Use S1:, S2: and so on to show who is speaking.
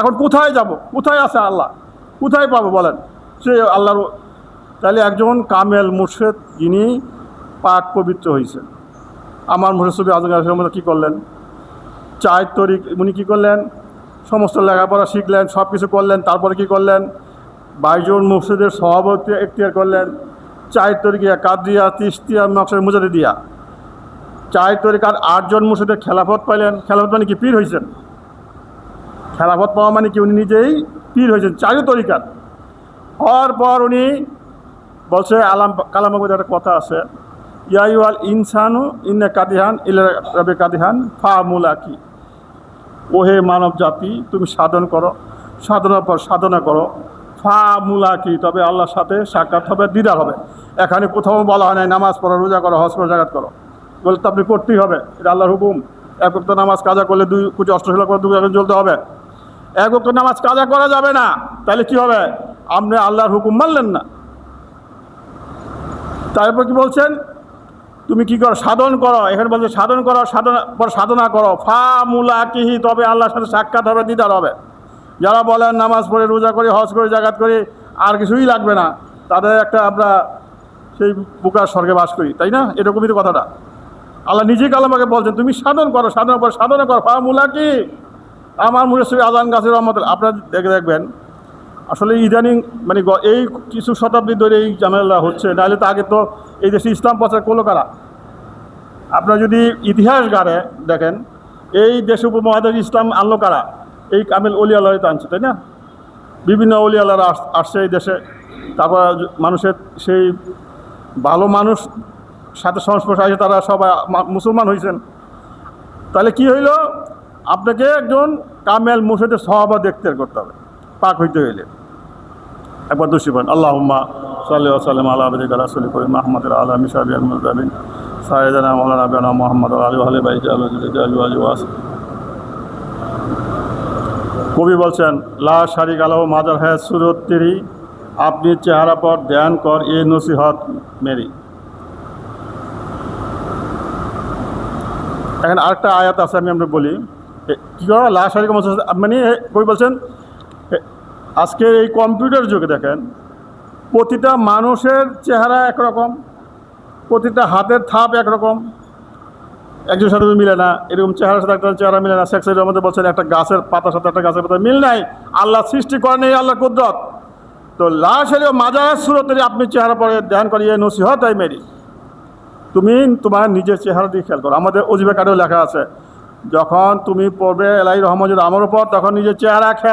S1: এখন কোথায় যাব? কোথায় আছে আল্লাহ? কোথায় পাবো বলেন? সে আল্লাহর। তাহলে একজন কামেল মুর্শেদ যিনি পাক পবিত্র হয়েছেন, আমার মুর্শিদ আজম কী করলেন? চার তরিক উনি কী করলেন? সমস্ত লেখাপড়া শিখলেন, সব কিছু করলেন। তারপরে কি করলেন? 22 জন মুর্শিদের সভাপতি এখতিয়ার করলেন। চার তরিকা কাদরিয়া, তিস্তিয়া, নকশা মুজাদ্দিদিয়া, চার তরিকার 8 জন মুর্শিদের খেলাফত পাইলেন। খেলাফত মানে কি? পীর হয়েছেন। খেলাফত পাওয়া মানে কি? উনি নিজেই পীর হয়েছেন 4 তরিকার। হওয়ার পর উনি বলছে কালামের মধ্যে একটা কথা আছে, ইয়াইওয়াল ইনসানু ইন্না কাদিহান ইলা রাবে কাদিহান ফা মুলাকি। ওহে মানব জাতি, তুমি সাধন করো, সাধনার পর সাধনা করো, ফা মুলাকি, তবে আল্লাহর সাথে সাক্ষাৎ হবে, দিদার হবে। এখানে কোথাও বলা হয় নাই নামাজ পড়ো, রোজা করো, হজ করো, জাকাত করো। বলে তো আপনি করতেই হবে, এটা আল্লাহর হুকুম। এক ওয়াক্ত নামাজ কাজা করলে 2 কোটি অষ্টশীলা করে 2 জ্বলতে হবে। এক ওয়াক্ত নামাজ কাজা করা যাবে না, তাহলে কি হবে? আপনি আল্লাহর হুকুম মানলেন না। তারপর কি বলছেন? তুমি কি করো? সাধন করো। এখানে বলছে সাধন করো, সাধনা করো, ফা মুলাকিহি, তবে আল্লাহর সাথে সাক্ষাৎ হবে, দিদার হবে। যারা বলেন নামাজ পড়ে, রোজা করি, হজ করে, জাকাত করি, আর কিছুই লাগবে না, তাদের একটা আমরা সেই বুকার স্বর্গে বাস করি, তাই না? এরকমই তো কথাটা। আল্লাহ নিজেই কালামাকে বলছেন তুমি সাধন করো, সাধনার পর সাধনা করো, ফা মুলাকি। আমার মুর্শিদ আজান গাছের রহমতুল্লাহ আপনারা দেখবেন আসলে ইদানিং মানে এই কিছু শতাব্দী ধরে এই ঝামেলা হচ্ছে। নাহলে তো আগে তো এই দেশে ইসলাম প্রচার করলো কারা? আপনারা যদি ইতিহাস গাড়ে দেখেন, এই দেশে উপমহাদেশ ইসলাম আনলো কারা? এই কামেল অলি আল্লাহই তো আনছে, তাই না? বিভিন্ন অলি আল্লাহরা আসছে এই দেশে। তারপর মানুষের সেই ভালো মানুষ সাথে সংস্পর্শে আসে, তারা সবাই মুসলমান হয়েছেন। তাহলে কি হইল? আপনাকে একজন কামেল মুর্শিদের সহাবা দেখতে করতে হবে পাক হইতে হইলে। একবার দুশি বলেন আল্লাহুম্মা সাল্লি ওয়া সাল্লিম আলা আবদিকা রাসূলিকা করিম মুহাম্মাদিন আলা মিশাবিল মুজাবিন সাইয়্যিদানা মাওলানা বিনা মুহাম্মদ ওয়া আলিহি ওয়া সাহবিহি আজমাইন। কবি বলছেন লা শারিকা লাহু মাজার হ্যায় সুরত তেরি, আপনি চেহারা পর ধ্যান কর এ নসিহত মেরি। এখন আরেকটা আয়াত আছে, আমরা বলি কী করো লা শারিকা মানে কবি বলছেন আজকের এই কম্পিউটার যুগে দেখেন প্রতিটা মানুষের চেহারা একরকম, প্রতিটা হাতের থাপ একরকম, একজনের সাথে মিলে না। এরকম চেহারার সাথে একটা চেহারা মিলে না। শেখের মধ্যে বলছেন একটা গাছের পাতার সাথে একটা গাছের পাতা মিল নাই। আল্লাহ সৃষ্টি করেন এই আল্লাহ কুদরত। তো লা শারিকা মাজার সুরতের আপনি চেহারা পরে ধ্যান করিয়ে নসিহত হয় মেরি। তুমি তোমার নিজের চেহারা দিয়ে খেয়াল করো। আমাদের অজিবা কার্ডেও লেখা আছে, যখন তুমি পড়বে এলাহি রহমান আমার উপর, তখন নিজের চেহারা খেয়াল